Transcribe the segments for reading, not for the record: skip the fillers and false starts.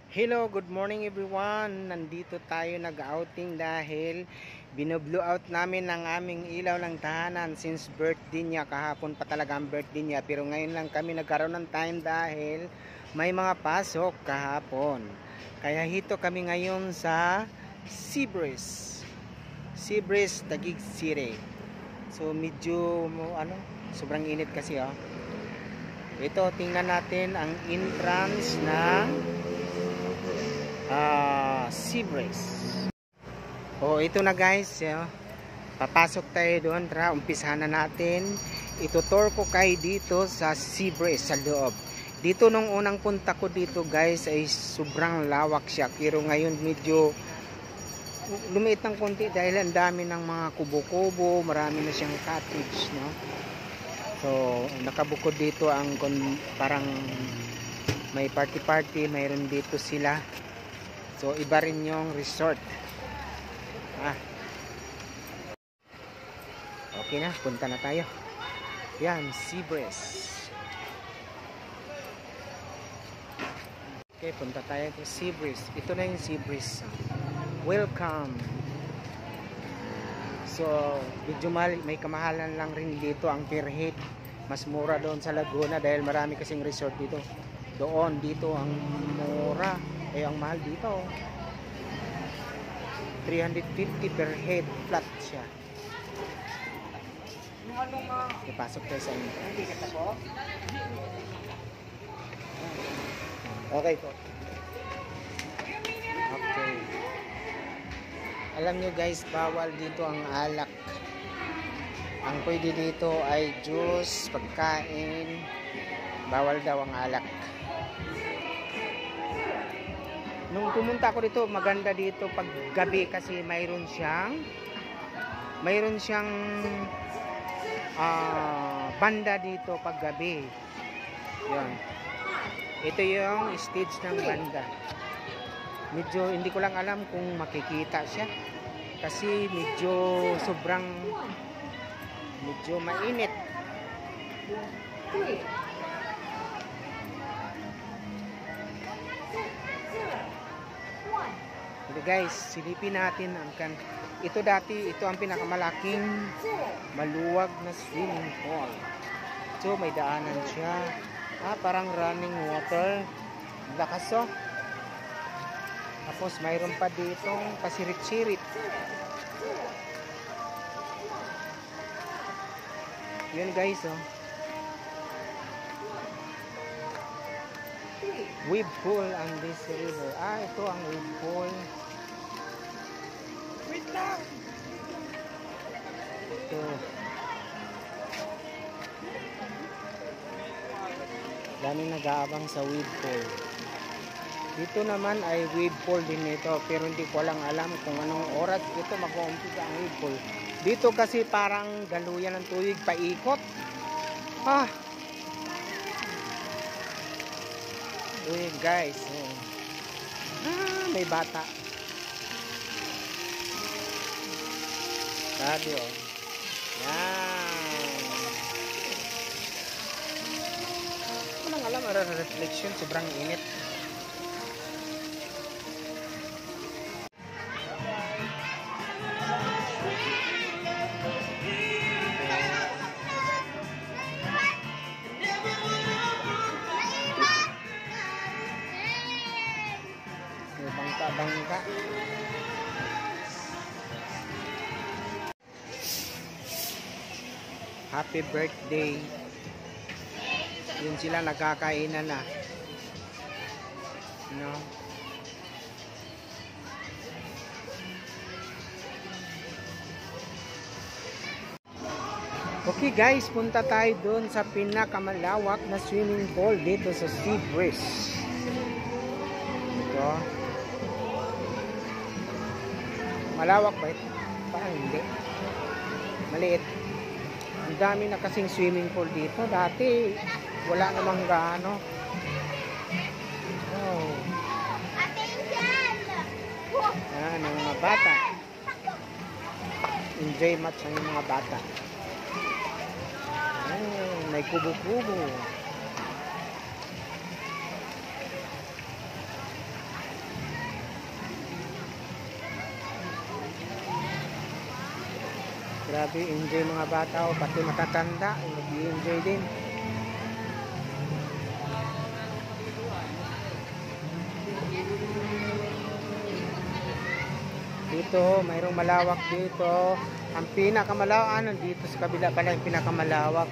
Hello, good morning everyone. Nandito tayo nag-outing dahil binublow out namin ang aming ilaw ng tahanan since birthday niya. Kahapon pa talaga ang birthday niya, pero ngayon lang kami nagkaroon ng time dahil may mga pasok kahapon. Kaya hito kami ngayon sa Seabreeze, Taguig City. So medyo sobrang init kasi Ito, tingnan natin ang entrance ng Seabreeze. Ito na guys, papasok tayo doon. Tara, umpisahan na natin. Itutour ko kayo dito sa Seabreeze sa loob. Dito nung unang punta ko dito guys ay sobrang lawak siya, pero ngayon medyo lumiit ng konti dahil ang dami ng mga kubo-kubo, marami na siyang cottage, no? So nakabukod dito ang parang may party, mayroon dito sila. So iba rin yung resort. Okay na, punta na tayo. Yan, Seabreeze. Okay, punta tayo sa Seabreeze. Ito na yung Seabreeze. Welcome. So medyo may kamahalan lang rin dito ang per head. Mas mura doon sa Laguna dahil marami kasing resort dito. Dito ang mura. Ang mahal dito 350 per head, flat siya. Ipasok tayo sa inyo. Okay po. Okay. Alam nyo guys, bawal dito ang alak. Ang pwede dito ay juice, pagkain. Bawal daw ang alak. Nung pumunta ako dito, maganda dito pag gabi kasi mayroon siyang banda dito pag gabi. Yan. Ito yung stage ng banda. Medyo hindi ko lang alam kung makikita siya kasi medyo mainit. Okay guys, silipin natin ito ang pinakamalaking maluwag na swimming pool. So may daanan siya. Parang running water. Lakas Tapos mayroon pa ditong pasirit-sirit. Yun guys wave pool on this river. Ito ang wave pool. Wait lang. Ito. Daming nag-aabang sa wave pool. Dito naman ay wave pool din ito, pero hindi ko lang alam kung anong oras ito mag-uumpisa ang wave pool. Dito kasi parang daluyan ng tubig paikot. Guys, may bata. Sabi yan. Walang alam, reflection, sobrang init. Bangka. Happy birthday. Yun sila nagkakainan na. Okay guys, punta tayo doon sa pinakamalawak na swimming pool dito sa Seabreeze. Ito. Malawak ba ito? Parang hindi. Maliit. Ang dami na kasing swimming pool dito. Dati, wala namang gaano. Yan, ang mga bata. Enjoy much ang mga bata. May kubo-kubo. Grabe, enjoy mga bata o pati matatanda, nag-enjoy din. Dito, mayroong malawak dito. Ang pinakamalawak, dito sa kabila pala yung pinakamalawak.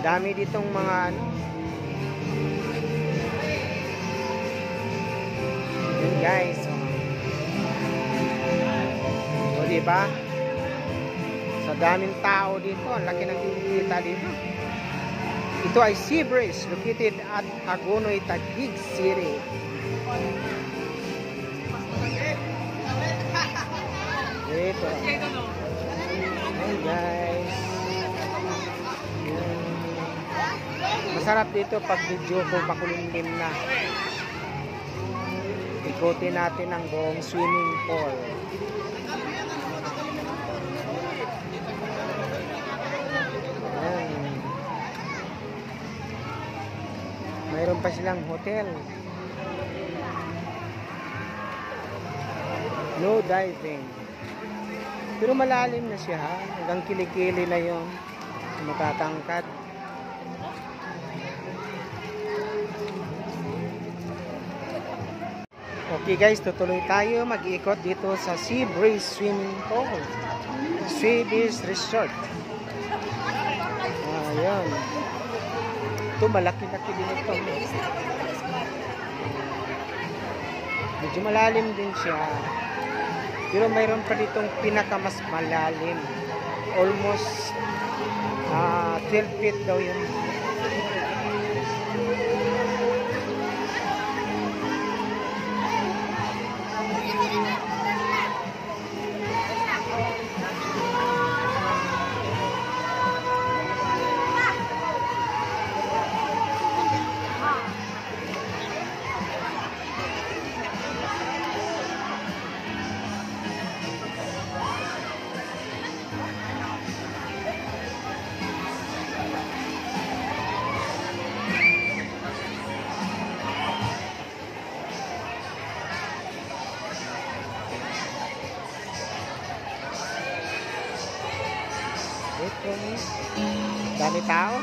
Dami ditong mga yun guys. O diba? Sa daming tao dito, ang laki ng kita dito. Ito ay Sea Breeze, located at Hagonoy, Taguig City. Ito. Hey guys. Masarap dito pag video kung makulimlim na. Ikutin natin ang buong swimming pool. Mayroon pa silang hotel. No diving. Pero malalim na siya, hanggang kilikili na yung matatangkad. Okay guys, tutuloy tayo mag-iikot dito sa Sea Breeze Swimming Pool, Swedish Resort. Ayan. Ito malaki-laki din ito. Medyo malalim din siya. Pero mayroon pa ditong pinakamas malalim. Almost 12 feet daw yun. Ito, dami tao.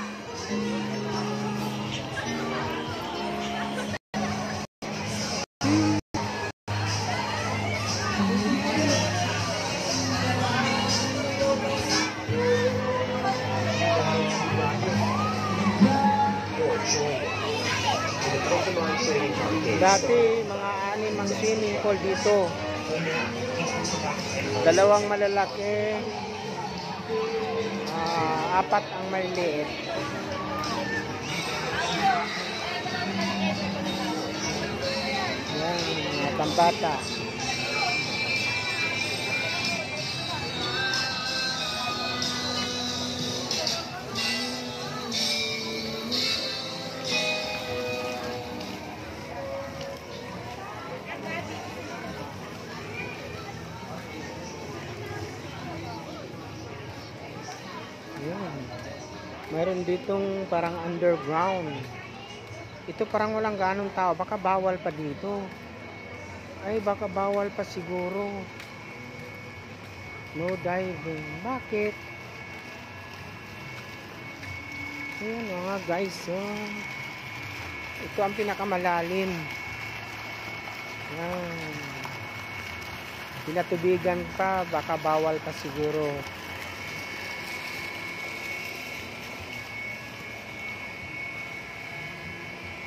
Dati mga 6 ang swimming pool dito. 2 malalaki, 4 ang maliit. Yan, mga pambata. Mayroon ditong parang underground. Ito parang walang ganong tao. Baka bawal pa dito. Ay, baka bawal pa siguro. No diving. Bakit? Ayan mga guys. Ito ang pinakamalalim. Ayan. Pinatubigan pa. Baka bawal pa siguro.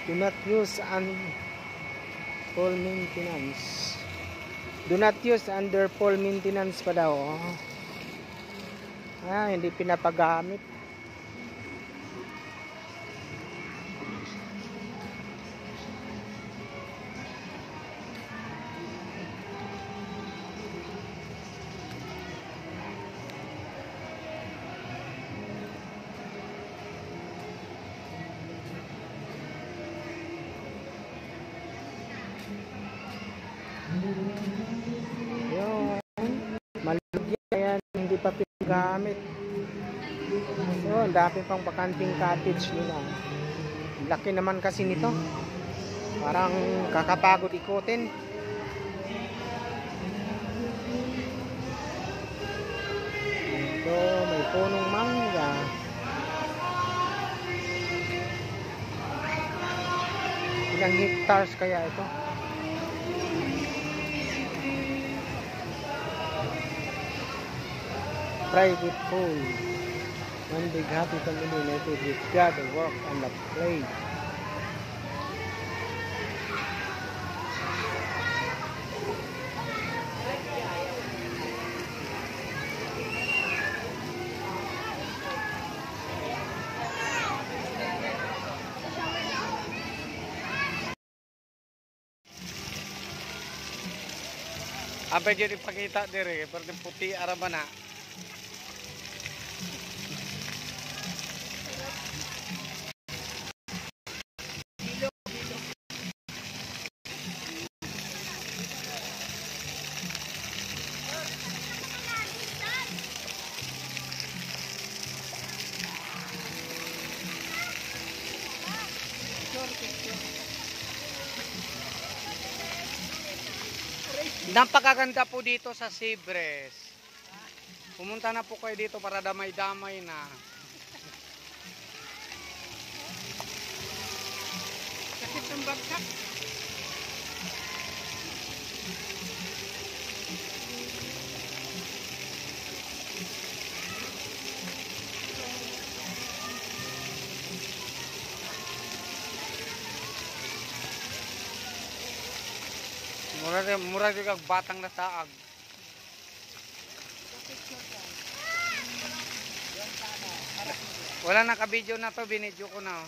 Do not use full maintenance. Do not use under full maintenance pa daw. Hindi pinapagamit. Yun, malugyan yan, hindi pa pinagamit. So, ang dami pang bakanting cottage nila. Laki naman kasi nito. Parang kakapagod ikutin. Ito, may punong mangga. Ilang hectares kaya ito? Private pool. One big happy family united with God, the work and the play. Apa jadi pakita dire, berarti putih arabana. Napakaganda po dito sa Sibres. Pumunta na po kayo dito para damay-damay na. Sakit ng bagsak. Mura juga batang na saag. Wala na ka-video na to, binidyo ko na.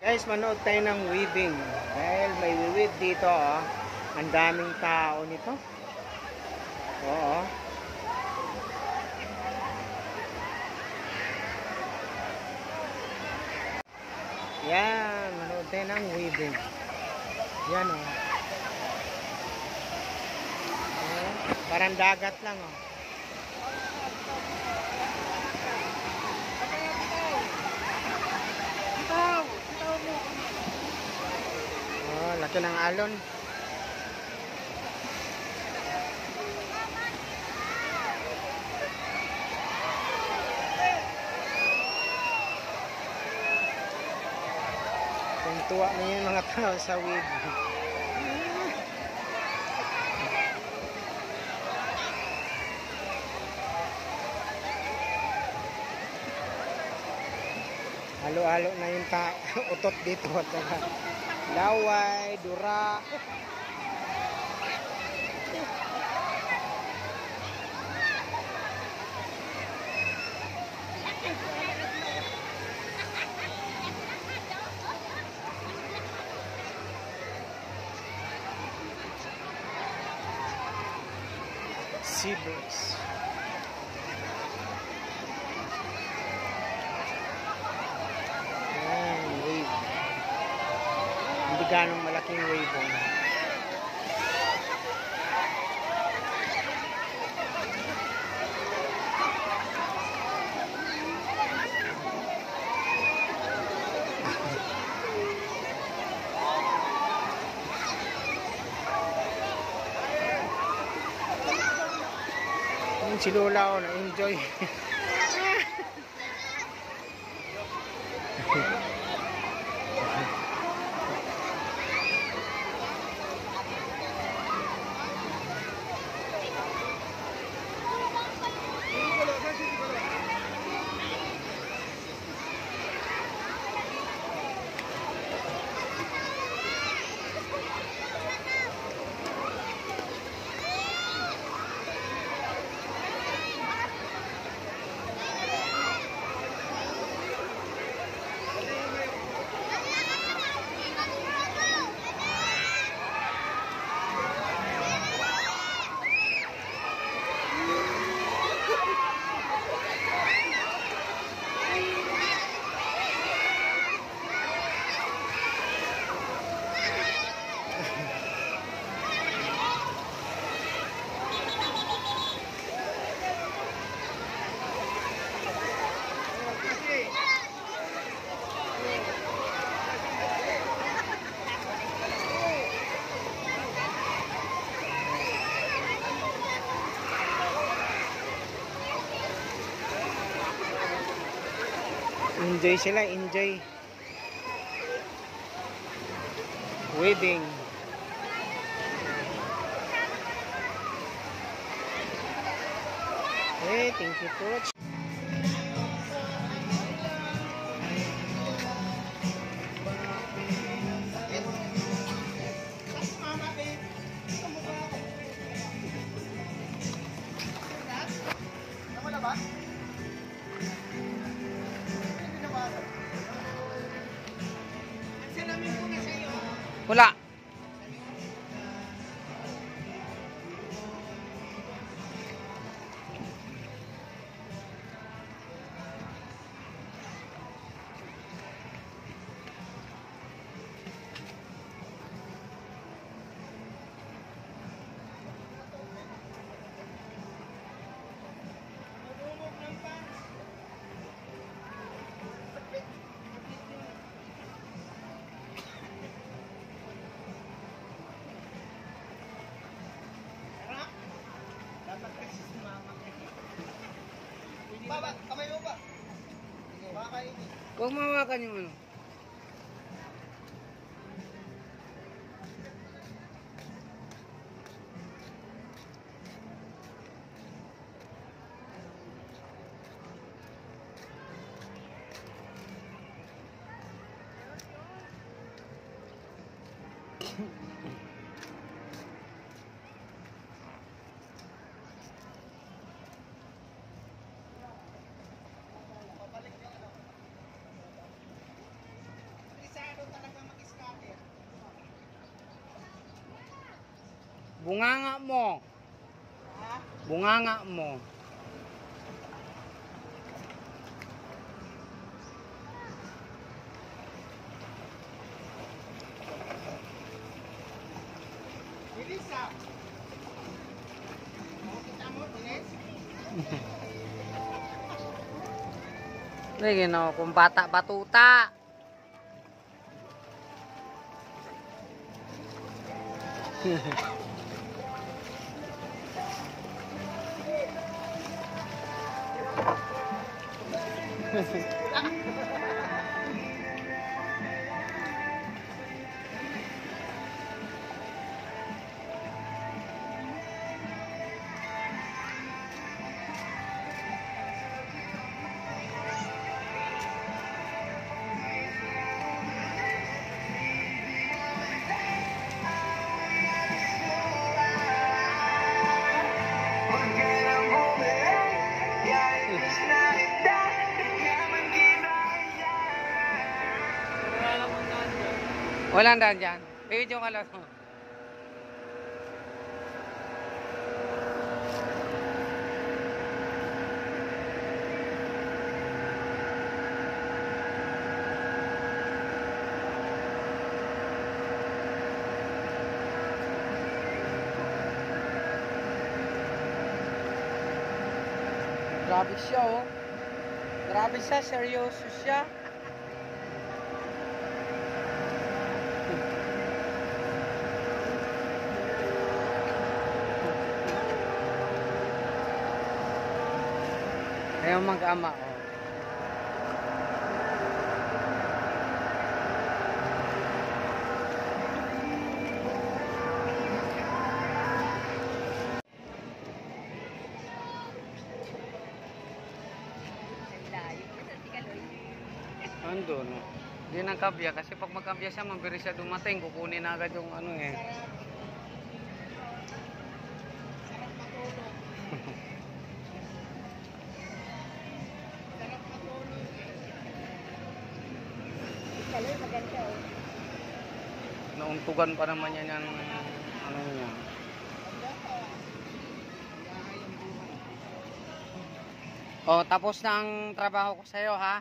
Guys, manood tayo ng weaving. Dahil may weave dito, oh. Ang daming tao nito. Oo. Yan, manood tayo ng weaving. Yan, oh. Parang dagat lang, oh. Oh, laki ng alon. Tuwa na yung mga tao sa weave. Halo-halo na yung utot dito. Laway, dura. Sibres. Ayan, wave. Hindi ganong malaking wave. Si Lola, oh, na-enjoy. Enjoy sila, enjoy. Wedding. Okay, thank you for watching. Wala. Baba, kamay mo ba? Baka ini. Huwag mawakan yung ano. Bunganga mo. Bunganga mo. Elisa. Kita mo, Ines? Lagi no, kung bata batuta. Walang daan dyan. Video ka lang. Grabe siya, oh. Grabe siya, seryoso siya. Ayaw mag-ama, oh. Ando, no? Hindi nang kabya kasi pag magkabya siya, mabilis siya dumating, kukunin na agad yung ano eh. Nauntugan pa naman yan yung ano niya. Oh, tapos na ang trabaho ko sa'yo, ha?